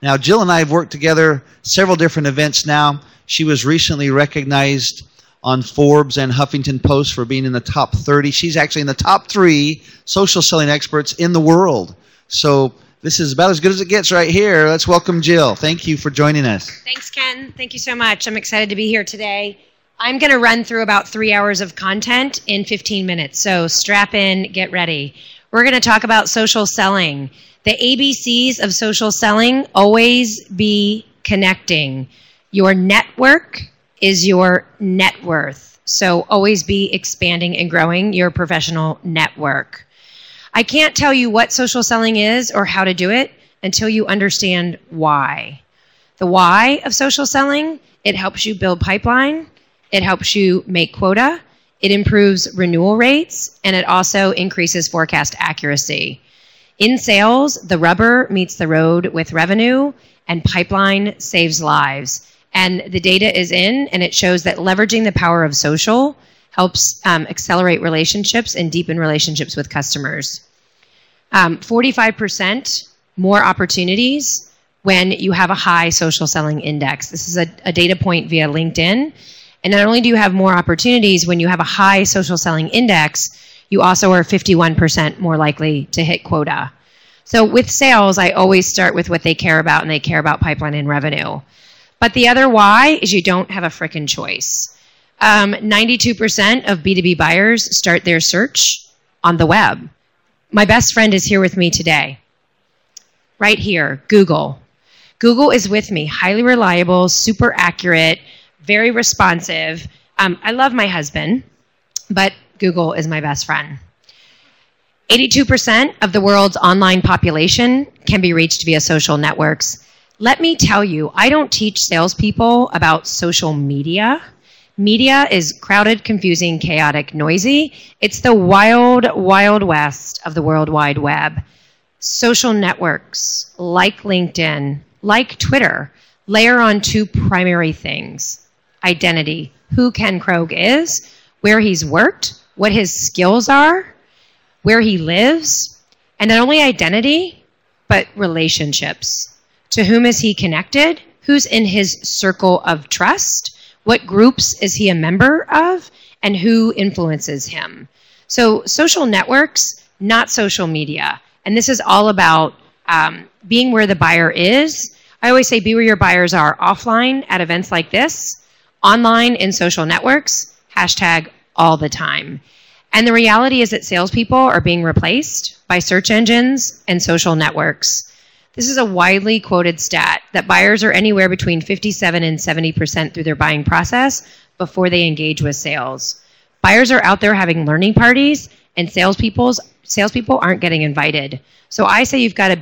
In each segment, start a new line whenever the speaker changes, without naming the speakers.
Now, Jill and I have worked together several different events now. She was recently recognized on Forbes and Huffington Post for being in the top 30. She's actually in the top 3 social selling experts in the world. So this is about as good as it gets right here. Let's welcome Jill. Thank you for joining us.
Thanks, Ken. Thank you so much. I'm excited to be here today. I'm going to run through about 3 hours of content in 15 minutes. So strap in, get ready. We're going to talk about social selling. The ABCs of social selling: always be connecting. Your network is your net worth. So always be expanding and growing your professional network. I can't tell you what social selling is or how to do it until you understand why. The why of social selling: it helps you build pipeline, it helps you make quota, it improves renewal rates, and it also increases forecast accuracy. In sales, the rubber meets the road with revenue, and pipeline saves lives. And the data is in, and it shows that leveraging the power of social helps accelerate relationships and deepen relationships with customers. 45% more opportunities when you have a high social selling index. This is a data point via LinkedIn. And not only do you have more opportunities when you have a high social selling index, you also are 51% more likely to hit quota. So with sales, I always start with what they care about, and they care about pipeline and revenue. But the other why is you don't have a frickin' choice. 92% of B2B buyers start their search on the web. My best friend is here with me today. Right here, Google. Google is with me, highly reliable, super accurate, very responsive. I love my husband, but Google is my best friend. 82% of the world's online population can be reached via social networks. Let me tell you, I don't teach salespeople about social media. Media is crowded, confusing, chaotic, noisy. It's the wild, wild west of the World Wide Web. Social networks like LinkedIn, like Twitter, layer on 2 primary things: identity, who Ken Krogh is, where he's worked, what his skills are, where he lives, and not only identity, but relationships. To whom is he connected? Who's in his circle of trust? What groups is he a member of? And who influences him? So social networks, not social media. And this is all about being where the buyer is. I always say be where your buyers are: offline at events like this, online in social networks, hashtag all the time. And the reality is that salespeople are being replaced by search engines and social networks. This is a widely quoted stat that buyers are anywhere between 57 and 70% through their buying process before they engage with sales. Buyers are out there having learning parties, and salespeople aren't getting invited. So I say you've got to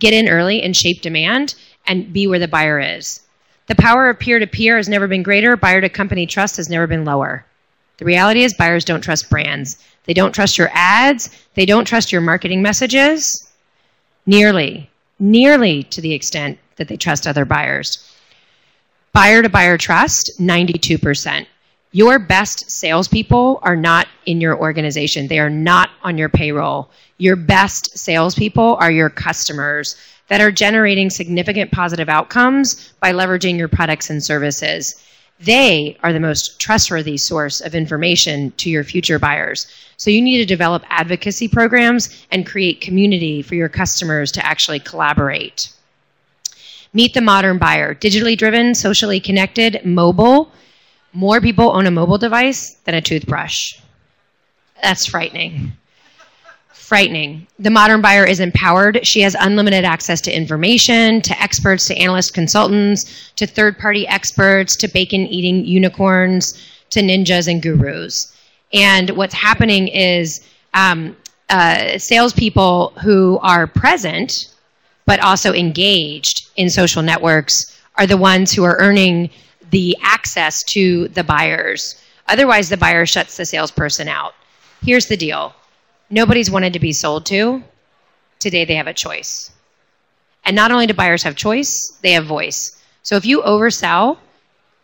get in early and shape demand and be where the buyer is. The power of peer-to-peer has never been greater. Buyer-to-company trust has never been lower. The reality is buyers don't trust brands. They don't trust your ads. They don't trust your marketing messages nearly to the extent that they trust other buyers. Buyer-to-buyer trust, 92%. Your best salespeople are not in your organization. They are not on your payroll. Your best salespeople are your customers that are generating significant positive outcomes by leveraging your products and services. They are the most trustworthy source of information to your future buyers. So you need to develop advocacy programs and create community for your customers to actually collaborate. Meet the modern buyer. Digitally driven, socially connected, mobile. More people own a mobile device than a toothbrush. That's frightening. Frightening. The modern buyer is empowered. She has unlimited access to information, to experts, to analysts, consultants, to third-party experts, to bacon-eating unicorns, to ninjas and gurus. And what's happening is salespeople who are present but also engaged in social networks are the ones who are earning the access to the buyers. Otherwise, the buyer shuts the salesperson out. Here's the deal. Nobody's wanted to be sold to. Today they have a choice. And not only do buyers have choice, they have voice. So if you oversell,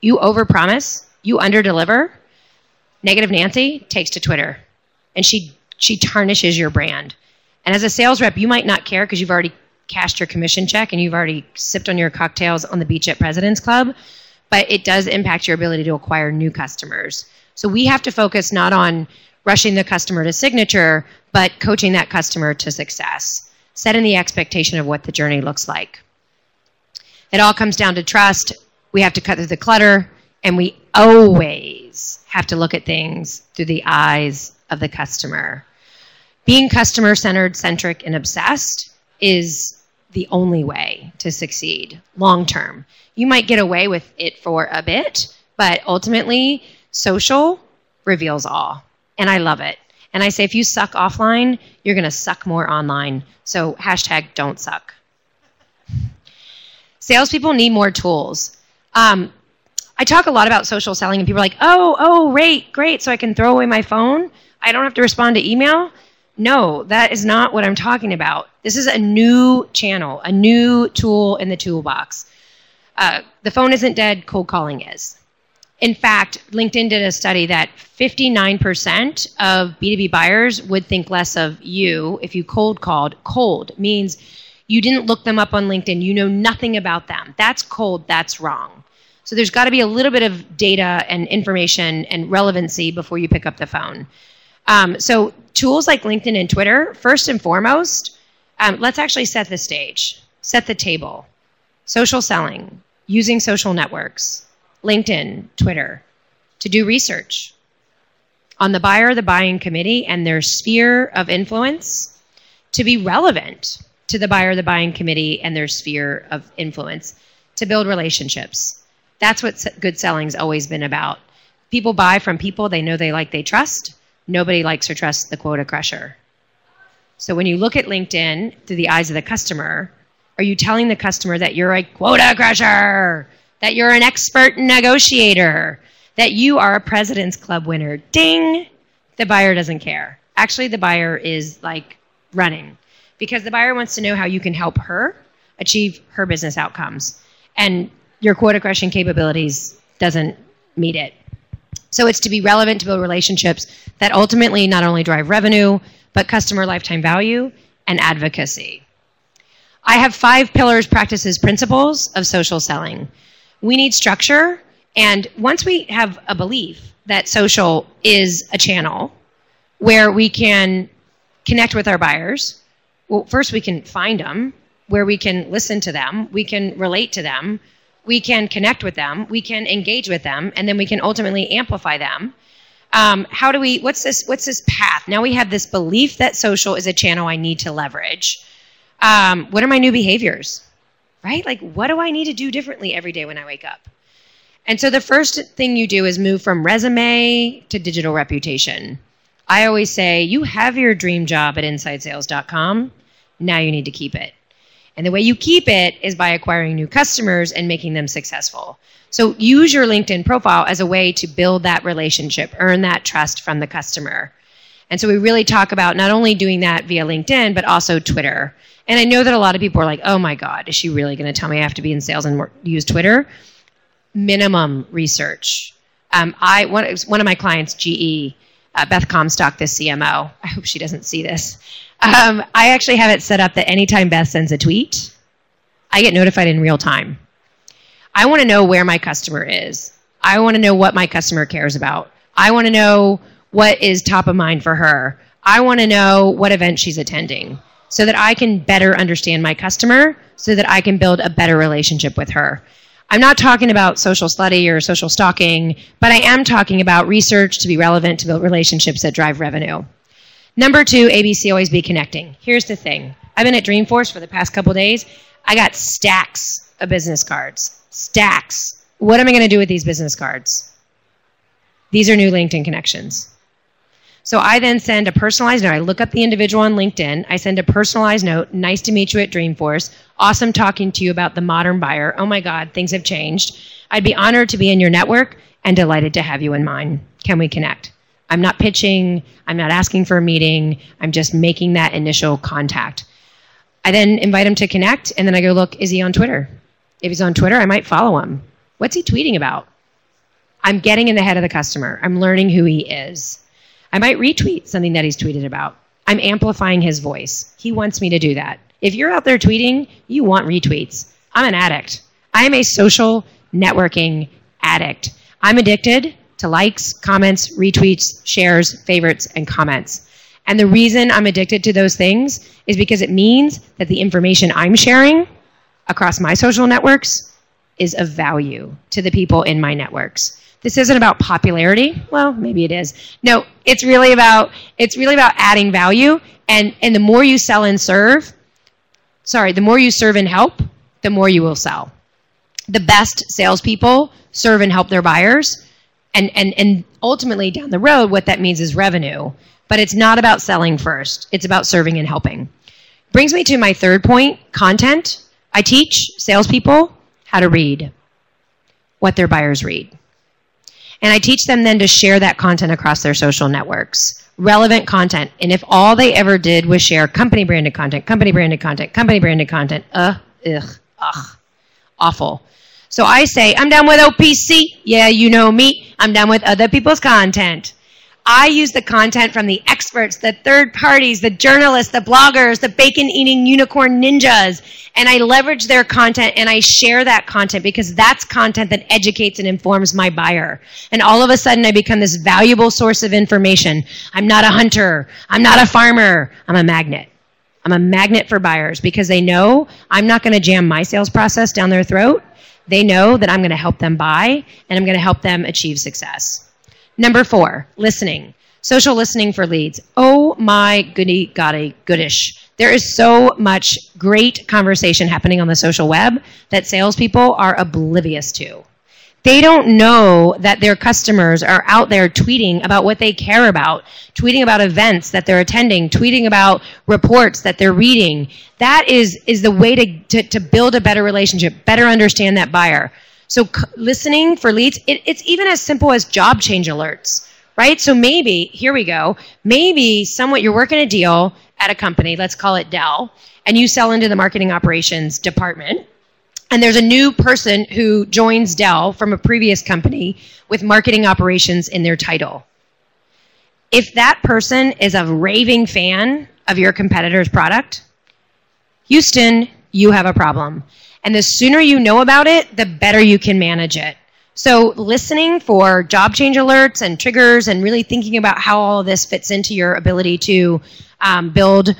you overpromise, you underdeliver, Negative Nancy takes to Twitter and she tarnishes your brand. And as a sales rep, you might not care because you've already cashed your commission check and you've already sipped on your cocktails on the beach at President's Club, but it does impact your ability to acquire new customers. So we have to focus not on rushing the customer to signature, but coaching that customer to success, setting the expectation of what the journey looks like. It all comes down to trust. We have to cut through the clutter, and we always have to look at things through the eyes of the customer. Being customer-centered, centric, and obsessed is the only way to succeed long term. You might get away with it for a bit, but ultimately, social reveals all. And I love it. And I say, if you suck offline, you're going to suck more online. So hashtag don't suck. Salespeople need more tools. I talk a lot about social selling, and people are like, oh, great, so I can throw away my phone? I don't have to respond to email? No, that is not what I'm talking about. This is a new channel, a new tool in the toolbox. The phone isn't dead, cold calling is. In fact, LinkedIn did a study that 59% of B2B buyers would think less of you if you cold called. Cold means you didn't look them up on LinkedIn. You know nothing about them. That's cold. That's wrong. So there's got to be a little bit of data and information and relevancy before you pick up the phone. So tools like LinkedIn and Twitter, first and foremost, let's actually set the stage, set the table. Social selling, using social networks, LinkedIn, Twitter, to do research on the buyer, the buying committee, and their sphere of influence to be relevant to the buyer, the buying committee, and their sphere of influence to build relationships. That's what good selling's always been about. People buy from people they know, they like, they trust. Nobody likes or trusts the quota crusher. So when you look at LinkedIn through the eyes of the customer, are you telling the customer that you're a quota crusher, that you're an expert negotiator, that you are a President's Club winner? Ding! The buyer doesn't care. Actually, the buyer is like running because the buyer wants to know how you can help her achieve her business outcomes. And your quota crushing capabilities doesn't meet it. So it's to be relevant, to build relationships that ultimately not only drive revenue, but customer lifetime value and advocacy. I have 5 pillars, practices, principles of social selling. We need structure, and once we have a belief that social is a channel where we can connect with our buyers, well, first we can find them, where we can listen to them, we can relate to them, we can connect with them, we can engage with them, and then we can ultimately amplify them. What's this path? Now we have this belief that social is a channel I need to leverage. What are my new behaviors, right? Like, what do I need to do differently every day when I wake up? And so the first thing you do is move from resume to digital reputation. I always say, you have your dream job at InsideSales.com. Now you need to keep it. And the way you keep it is by acquiring new customers and making them successful. So use your LinkedIn profile as a way to build that relationship, earn that trust from the customer. And so we really talk about not only doing that via LinkedIn, but also Twitter. And I know that a lot of people are like, oh my God, is she really going to tell me I have to be in sales and use Twitter? Minimum research. One of my clients, GE, Beth Comstock, the CMO, I hope she doesn't see this. I actually have it set up that anytime Beth sends a tweet, I get notified in real time. I want to know where my customer is. I want to know what my customer cares about. I want to know what is top of mind for her. I want to know what event she's attending so that I can better understand my customer, so that I can build a better relationship with her. I'm not talking about social slutty or social stalking, but I am talking about research to be relevant, to build relationships that drive revenue. Number 2, ABC, always be connecting. Here's the thing. I've been at Dreamforce for the past couple days. I got stacks of business cards. Stacks. What am I going to do with these business cards? These are new LinkedIn connections. So I then send a personalized note. I look up the individual on LinkedIn. I send a personalized note. Nice to meet you at Dreamforce. Awesome talking to you about the modern buyer. Oh my God, things have changed. I'd be honored to be in your network and delighted to have you in mine. Can we connect? I'm not pitching. I'm not asking for a meeting. I'm just making that initial contact. I then invite him to connect, and then I go, look, is he on Twitter? If he's on Twitter, I might follow him. What's he tweeting about? I'm getting in the head of the customer. I'm learning who he is. I might retweet something that he's tweeted about. I'm amplifying his voice. He wants me to do that. If you're out there tweeting, you want retweets. I'm an addict. I am a social networking addict. I'm addicted to likes, comments, retweets, shares, favorites, and comments. And the reason I'm addicted to those things is because it means that the information I'm sharing across my social networks is of value to the people in my networks. This isn't about popularity. Well, maybe it is. No, it's really about adding value. And the more you sell and serve, the more you serve and help, the more you will sell. The best salespeople serve and help their buyers. And ultimately down the road, what that means is revenue. But it's not about selling first. It's about serving and helping. Brings me to my third point, content. I teach salespeople how to read what their buyers read. And I teach them then to share that content across their social networks. Relevant content. And if all they ever did was share company branded content, awful. So I say, I'm done with OPC. Yeah, you know me. I'm done with other people's content. I use the content from the experts, the third parties, the journalists, the bloggers, the bacon-eating unicorn ninjas, and I leverage their content and I share that content because that's content that educates and informs my buyer. And all of a sudden I become this valuable source of information. I'm not a hunter. I'm not a farmer. I'm a magnet. I'm a magnet for buyers because they know I'm not going to jam my sales process down their throat. They know that I'm going to help them buy and I'm going to help them achieve success. Number 4, listening. Social listening for leads. Oh my goody golly goodish. There is so much great conversation happening on the social web that salespeople are oblivious to. They don't know that their customers are out there tweeting about what they care about, tweeting about events that they're attending, tweeting about reports that they're reading. That is the way to build a better relationship, better understand that buyer. So listening for leads, it's even as simple as job change alerts, right? So maybe, here we go, maybe you're working a deal at a company, let's call it Dell, and you sell into the marketing operations department, and there's a new person who joins Dell from a previous company with marketing operations in their title. If that person is a raving fan of your competitor's product, Houston, you have a problem. And the sooner you know about it, the better you can manage it. So listening for job change alerts and triggers and really thinking about how all of this fits into your ability to build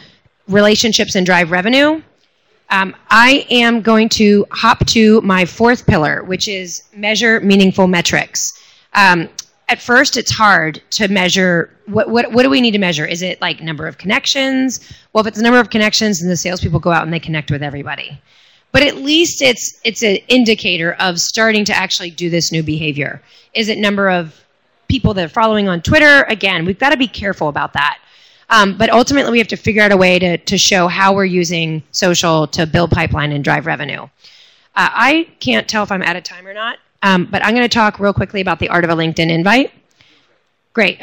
relationships and drive revenue. I am going to hop to my 4th pillar, which is measure meaningful metrics. At first, it's hard to measure. What do we need to measure? Is it like number of connections? Well, if it's the number of connections, then the salespeople go out and they connect with everybody. But at least it's an indicator of starting to actually do this new behavior. Is it number of people that are following on Twitter? Again, we've got to be careful about that. But ultimately, we have to figure out a way to show how we're using social to build pipeline and drive revenue. I can't tell if I'm out of time or not, but I'm going to talk real quickly about the art of a LinkedIn invite. Great,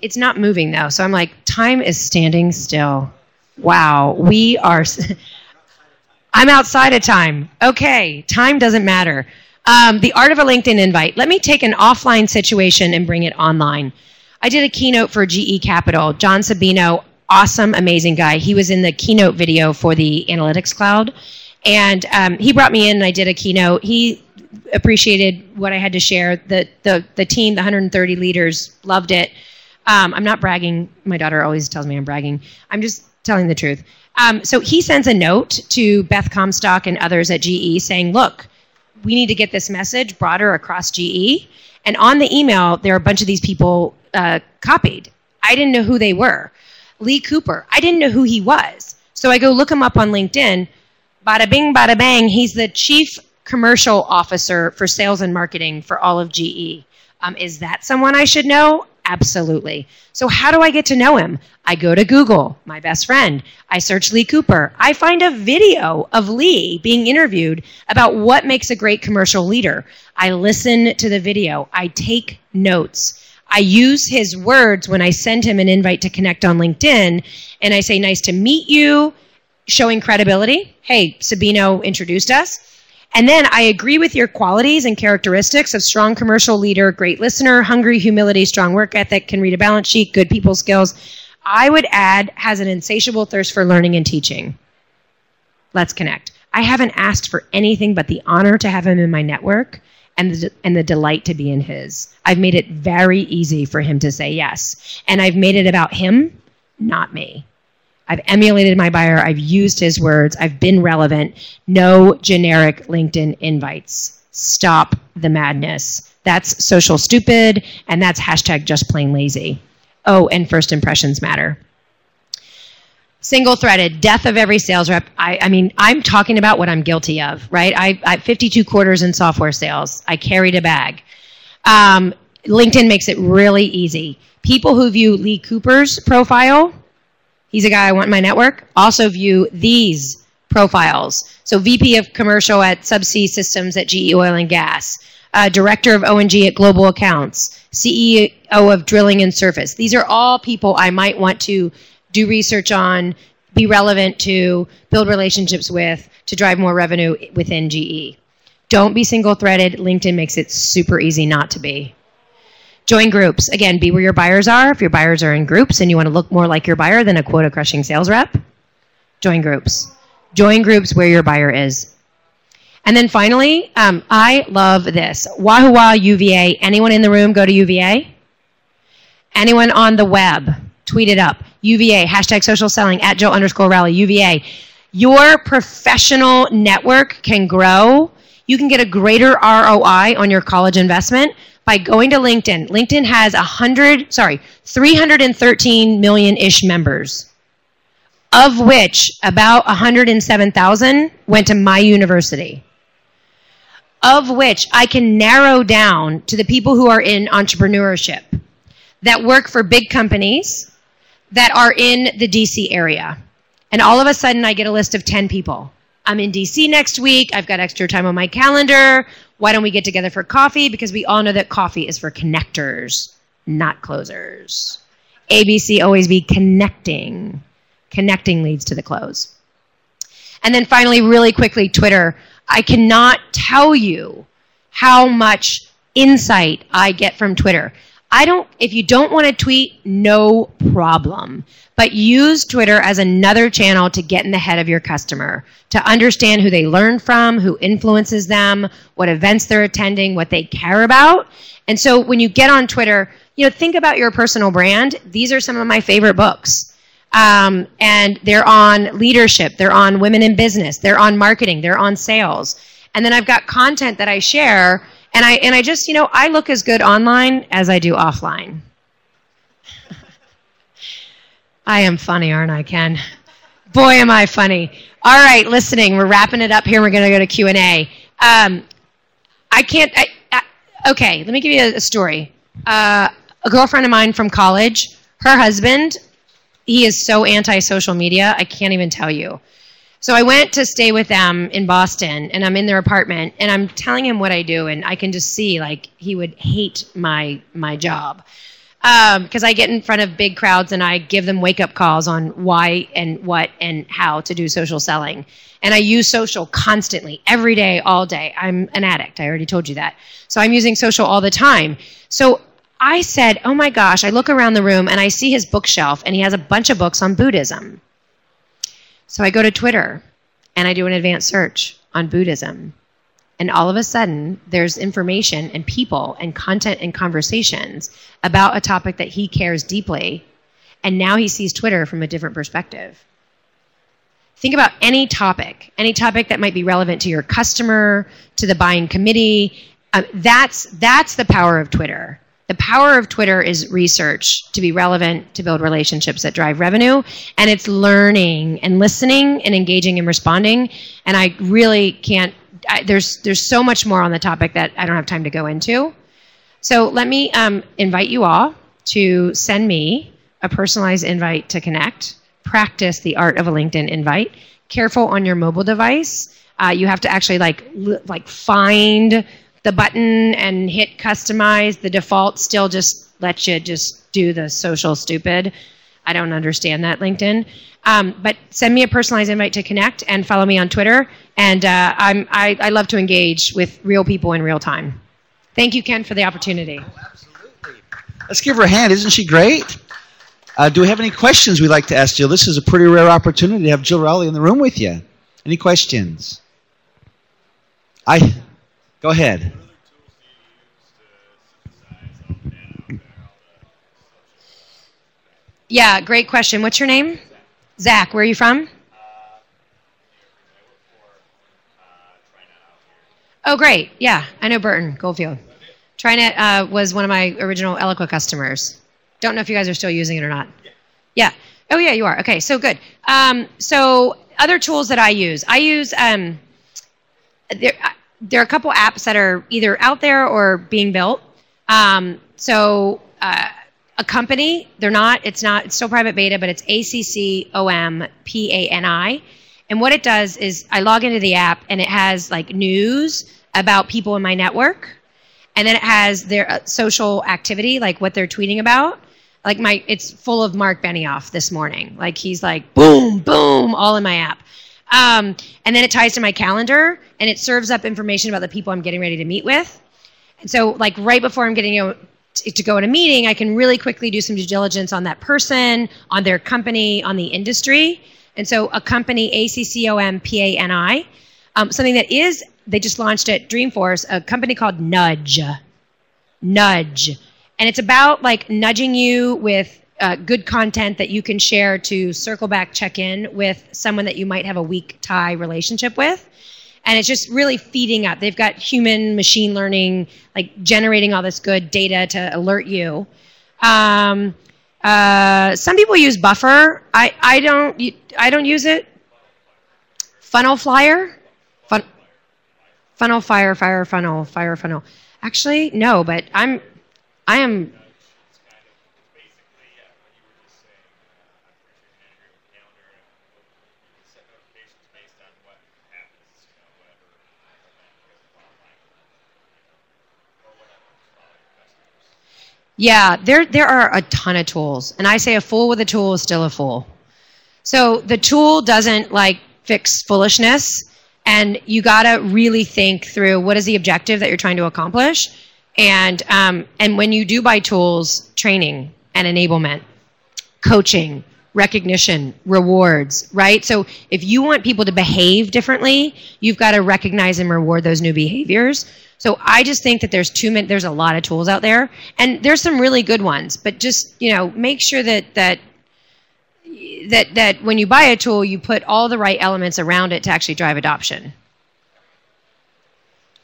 it's not moving though, so I'm like, time is standing still. Wow, we are... I'm outside of time. Okay, time doesn't matter. The art of a LinkedIn invite. Let me take an offline situation and bring it online. I did a keynote for GE Capital. John Sabino, awesome, amazing guy. He was in the keynote video for the Analytics Cloud. And he brought me in and I did a keynote. He appreciated what I had to share. The team, the 130 leaders, loved it. I'm not bragging. My daughter always tells me I'm bragging. I'm just telling the truth. So he sends a note to Beth Comstock and others at GE saying, look, we need to get this message broader across GE. And on the email, there are a bunch of these people copied. I didn't know who they were. Lee Cooper, I didn't know who he was. So I go look him up on LinkedIn. Bada bing, bada bang, he's the chief commercial officer for sales and marketing for all of GE. Is that someone I should know? Absolutely. So how do I get to know him? I go to Google, my best friend. I search Lee Cooper. I find a video of Lee being interviewed about what makes a great commercial leader. I listen to the video. I take notes. I use his words when I send him an invite to connect on LinkedIn, and I say, nice to meet you, showing credibility. Hey, Sabino introduced us. And then I agree with your qualities and characteristics of strong commercial leader, great listener, hungry, humility, strong work ethic, can read a balance sheet, good people skills. I would add, has an insatiable thirst for learning and teaching. let's connect. I haven't asked for anything but the honor to have him in my network and the delight to be in his. I've made it very easy for him to say yes. And I've made it about him, not me. I've emulated my buyer. I've used his words. I've been relevant. No generic LinkedIn invites. Stop the madness. That's social stupid, and that's hashtag just plain lazy. Oh, and first impressions matter. Single-threaded, death of every sales rep. I mean, I'm talking about what I'm guilty of, right? I 52 quarters in software sales. I carried a bag. LinkedIn makes it really easy. People who view Lee Cooper's profile, he's a guy I want in my network, also view these profiles. So VP of Commercial at Subsea Systems at GE Oil and Gas, Director of O&G at Global Accounts, CEO of Drilling and Surface. These are all people I might want to do research on, be relevant to, build relationships with, to drive more revenue within GE. Don't be single-threaded. LinkedIn makes it super easy not to be. Join groups. Again, be where your buyers are. If your buyers are in groups and you want to look more like your buyer than a quota-crushing sales rep, join groups. Join groups where your buyer is. And then finally, I love this. Wahoo Wah UVA. Anyone in the room go to UVA? Anyone on the web? Tweet it up. UVA, hashtag social selling, at Jill_Rowley, UVA. Your professional network can grow. You can get a greater ROI on your college investment by going to LinkedIn. LinkedIn has 313 million-ish members, of which about 107,000 went to my university, of which I can narrow down to the people who are in entrepreneurship, that work for big companies, that are in the DC area. And all of a sudden, I get a list of 10 people. I'm in DC next week. I've got extra time on my calendar. Why don't we get together for coffee? Because we all know that coffee is for connectors, not closers. ABC, always be connecting. Connecting leads to the close. And then finally, really quickly, Twitter. I cannot tell you how much insight I get from Twitter. If you don't want to tweet, no problem. But use Twitter as another channel to get in the head of your customer, to understand who they learn from, who influences them, what events they're attending, what they care about. And so when you get on Twitter, think about your personal brand. These are some of my favorite books. And they're on leadership, they're on women in business, they're on marketing, they're on sales. And then I've got content that I share. And I just, I look as good online as I do offline. I am funny, aren't I, Ken? Boy, am I funny. All right, listening. We're wrapping it up here. We're going to go to Q&A. Okay, let me give you a story. A girlfriend of mine from college, her husband, he is so anti-social media, I can't even tell you. So I went to stay with them in Boston, and I'm in their apartment, and I'm telling him what I do, and I can just see, he would hate my job. Because I get in front of big crowds, and I give them wake-up calls on why and what and how to do social selling. And I use social constantly, every day, all day. I'm an addict. I already told you that. So I'm using social all the time. So I said, oh my gosh, I look around the room, and I see his bookshelf, and he has a bunch of books on Buddhism. So I go to Twitter, and I do an advanced search on Buddhism. And all of a sudden, there's information and people and content and conversations about a topic that he cares deeply. And now he sees Twitter from a different perspective. Think about any topic that might be relevant to your customer, to the buying committee. That's the power of Twitter. The power of Twitter is research to be relevant, to build relationships that drive revenue, and it's learning and listening and engaging and responding. And I really can't, there's so much more on the topic that I don't have time to go into. So let me invite you all to send me a personalized invite to connect. Practice the art of a LinkedIn invite. Careful on your mobile device. You have to actually find the button and hit customize. The default still just lets you just do the social stupid. I don't understand that, LinkedIn. But send me a personalized invite to connect and follow me on Twitter. And I love to engage with real people in real time. Thank you, Ken, for the opportunity.
Oh, absolutely. Let's give her a hand. Isn't she great? Do we have any questions we'd like to ask Jill? This is a pretty rare opportunity to have Jill Rowley in the room with you. Any questions? Go ahead.
Yeah, great question. What's your name? Zach, where are you from? Oh, great. Yeah, I know Burton Goldfield. TriNet was one of my original Eloqua customers. Don't know if you guys are still using it or not. Yeah. Oh, yeah, you are. Okay, so good. So other tools that I use there are a couple apps that are either out there or being built. A company, it's still private beta, but it's ACCOMPANI. And what it does is I log into the app and it has like news about people in my network. And then it has their social activity, like what they're tweeting about. Like it's full of Mark Benioff this morning. Like he's like boom, boom, all in my app. And then it ties to my calendar and it serves up information about the people I'm getting ready to meet with. And so like right before I'm getting to go in a meeting, I can really quickly do some due diligence on that person, on their company, on the industry. And so a company, ACCOMPANI, something that they just launched at Dreamforce, a company called Nudge. Nudge. And it's about like nudging you with good content that you can share to circle back, check in with someone that you might have a weak tie relationship with. And it's just really feeding up. They've got human machine learning, like generating all this good data to alert you. Some people use Buffer. I don't use it. Funnel Flyer? Funnel Fire, Fire Funnel, Fire Funnel. Actually, no, but I am. Yeah, there are a ton of tools. And I say a fool with a tool is still a fool. So the tool doesn't like fix foolishness, and you gotta really think through what is the objective that you're trying to accomplish. And when you do buy tools, training and enablement, coaching, recognition, rewards, right? So if you want people to behave differently, you've got to recognize and reward those new behaviors. So I just think that there's a lot of tools out there, and there's some really good ones, but just, make sure that when you buy a tool, you put all the right elements around it to actually drive adoption.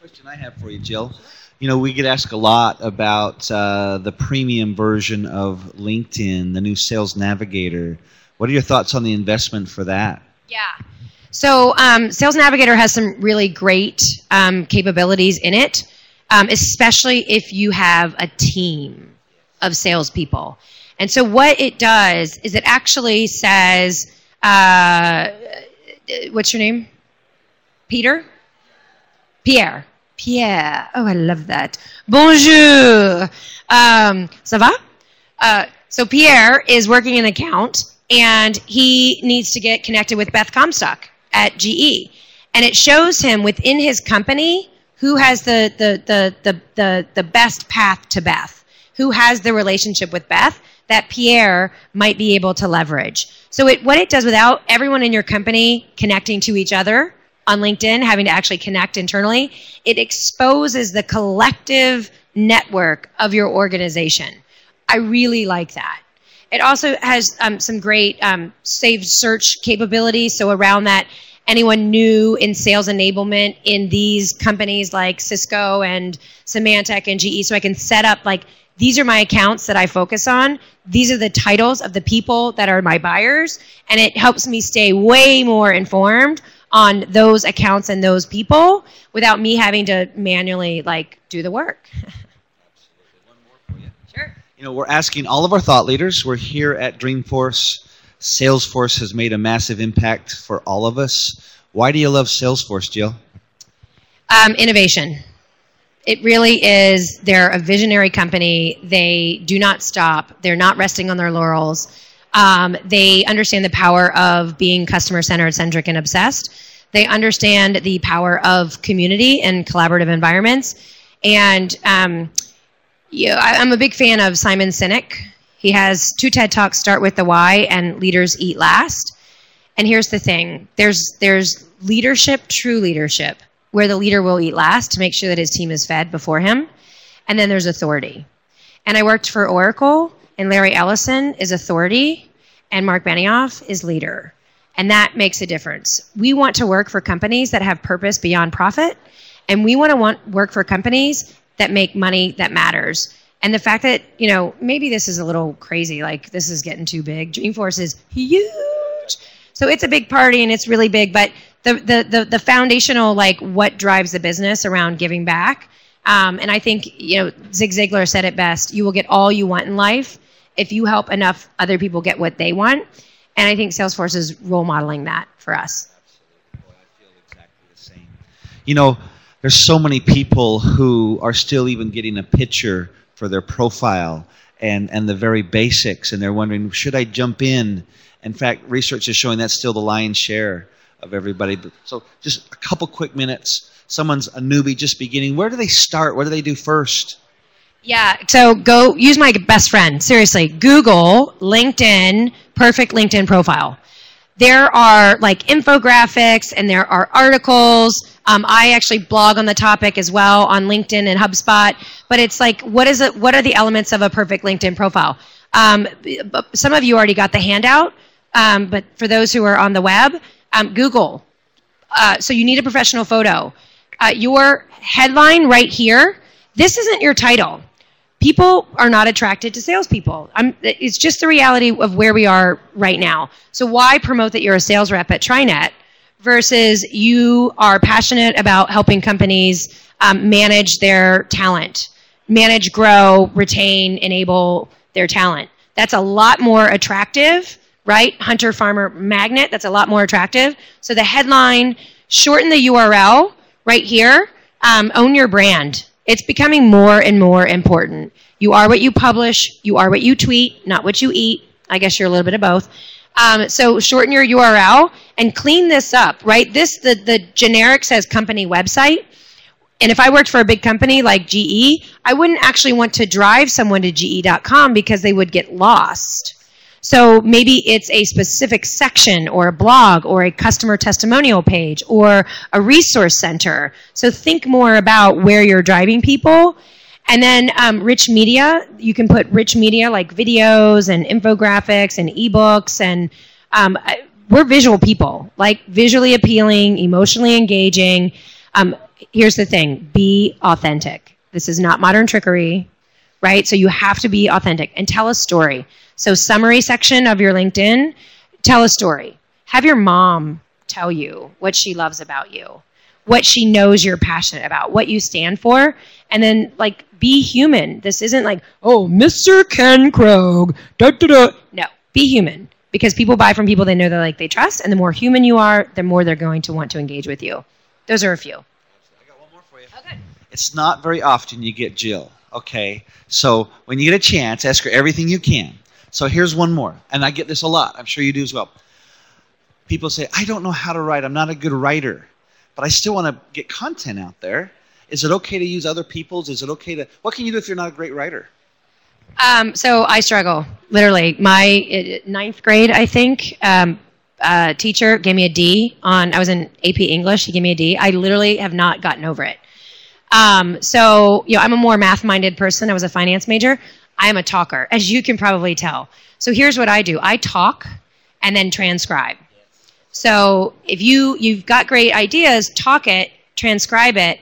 Question I have for you, Jill. We get asked a lot about the premium version of LinkedIn, the new Sales Navigator. What are your thoughts on the investment for that?
Yeah. So Sales Navigator has some really great capabilities in it, especially if you have a team of salespeople. And so what it does is it actually says, what's your name? Peter? Pierre. Pierre. Oh, I love that. Bonjour. Ça va? So Pierre is working an account, and he needs to get connected with Beth Comstock at GE. And it shows him within his company who has the best path to Beth, who has the relationship with Beth that Pierre might be able to leverage. So what it does, without everyone in your company connecting to each other on LinkedIn, having to actually connect internally, it exposes the collective network of your organization. I really like that. It also has some great saved search capabilities. So around that, anyone new in sales enablement in these companies like Cisco and Symantec and GE, so I can set up like, these are my accounts that I focus on. These are the titles of the people that are my buyers. And it helps me stay way more informed on those accounts and those people without me having to manually do the work.
Absolutely. One more for you.
Sure.
We're asking all of our thought leaders. We're here at Dreamforce. Salesforce has made a massive impact for all of us. Why do you love Salesforce, Jill?
Innovation. It really is. They're a visionary company. They do not stop. They're not resting on their laurels. They understand the power of being customer-centered, centric, and obsessed. They understand the power of community and collaborative environments. And I'm a big fan of Simon Sinek. He has 2 TED Talks, Start with the Why and Leaders Eat Last. And here's the thing. There's leadership, true leadership, where the leader will eat last to make sure that his team is fed before him. And then there's authority. And I worked for Oracle, and Larry Ellison is authority, and Mark Benioff is leader. And that makes a difference. We want to work for companies that have purpose beyond profit, and we want to work for companies that make money that matters. And the fact that, maybe this is a little crazy, like this is getting too big. Dreamforce is huge. So it's a big party and it's really big, but the foundational, like what drives the business around giving back. And I think, Zig Ziglar said it best, you will get all you want in life if you help enough other people get what they want. And I think Salesforce is role modeling that for us.
Absolutely. Boy, I feel exactly the same. There's so many people who are still even getting a picture for their profile and the very basics, and they're wondering, should I jump in? In fact, research is showing that's still the lion's share of everybody. So just a couple quick minutes. Someone's a newbie just beginning. Where do they start? What do they do first?
Yeah, so go use my best friend. Seriously, Google LinkedIn, perfect LinkedIn profile. There are like infographics and there are articles. I actually blog on the topic as well on LinkedIn and HubSpot. But it's like, what are the elements of a perfect LinkedIn profile? Some of you already got the handout, but for those who are on the web, Google. So you need a professional photo. Your headline right here, this isn't your title. People are not attracted to salespeople. It's just the reality of where we are right now. So why promote that you're a sales rep at TriNet versus you are passionate about helping companies manage their talent, manage, grow, retain, enable their talent. That's a lot more attractive, right? Hunter, farmer, magnet, that's a lot more attractive. So the headline, shorten the URL right here, own your brand. It's becoming more and more important. You are what you publish. You are what you tweet, not what you eat. I guess you're a little bit of both. So shorten your URL and clean this up, right? The generic says company website. And if I worked for a big company like GE, I wouldn't actually want to drive someone to GE.com because they would get lost. So maybe it's a specific section or a blog or a customer testimonial page or a resource center. So think more about where you're driving people. And then rich media, you can put rich media like videos and infographics and ebooks. And we're visual people, like visually appealing, emotionally engaging. Here's the thing, be authentic. This is not modern trickery, right? So you have to be authentic and tell a story. So summary section of your LinkedIn, tell a story. Have your mom tell you what she loves about you, what she knows you're passionate about, what you stand for, and then like be human. This isn't like, oh, Mr. Ken Krogh, da da da. No, be human because people buy from people they know they trust, and the more human you are, the more they're going to want to engage with you. Those are a few.
I got one more for you. Okay. It's not very often you get Jill, okay? So when you get a chance, ask her everything you can. So here's one more, and I get this a lot. I'm sure you do as well. People say, I don't know how to write. I'm not a good writer, but I still want to get content out there. Is it okay to use other people's? Is it okay to, what can you do if you're not a great writer?
So I struggle, literally. My ninth grade, I think, teacher gave me a D I was in AP English, he gave me a D. I literally have not gotten over it. So, I'm a more math-minded person. I was a finance major. I am a talker, as you can probably tell. So here's what I do. I talk and then transcribe. So if you've got great ideas, talk it, transcribe it.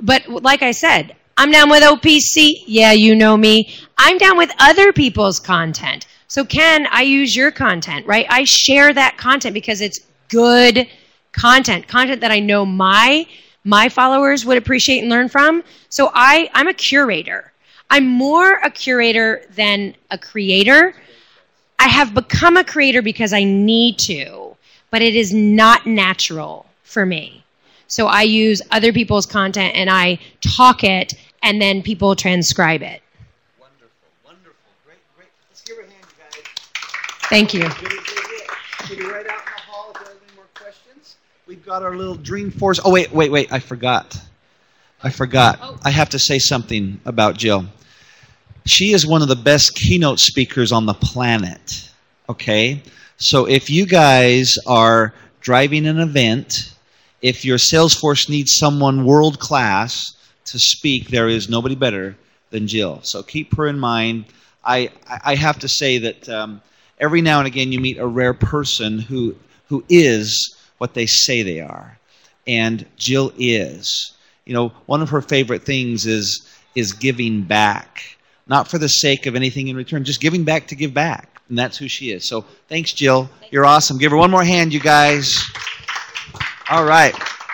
But like I said, I'm down with OPC. Yeah, you know me. I'm down with other people's content. So Ken, I use your content, right? I share that content because it's good content that I know my followers would appreciate and learn from. So I'm a curator. I'm more a curator than a creator. I have become a creator because I need to, but it is not natural for me. So I use other people's content and I talk it and then people transcribe it.
Wonderful, wonderful. Great. Let's give her a hand, you guys.
Thank you.
We'll be right out in the hall if you have any more questions. We've got our little Dreamforce. Oh, wait. I forgot. Oh. I have to say something about Jill. She is one of the best keynote speakers on the planet, okay? So if you guys are driving an event. If your sales force needs someone world class to speak, there is nobody better than Jill. So keep her in mind. I have to say that every now and again you meet a rare person who is what they say they are. And Jill is. You know, one of her favorite things is giving back. Not for the sake of anything in return, just giving back to give back. And that's who she is. So thanks, Jill. You're awesome. Give her one more hand, you guys. All right.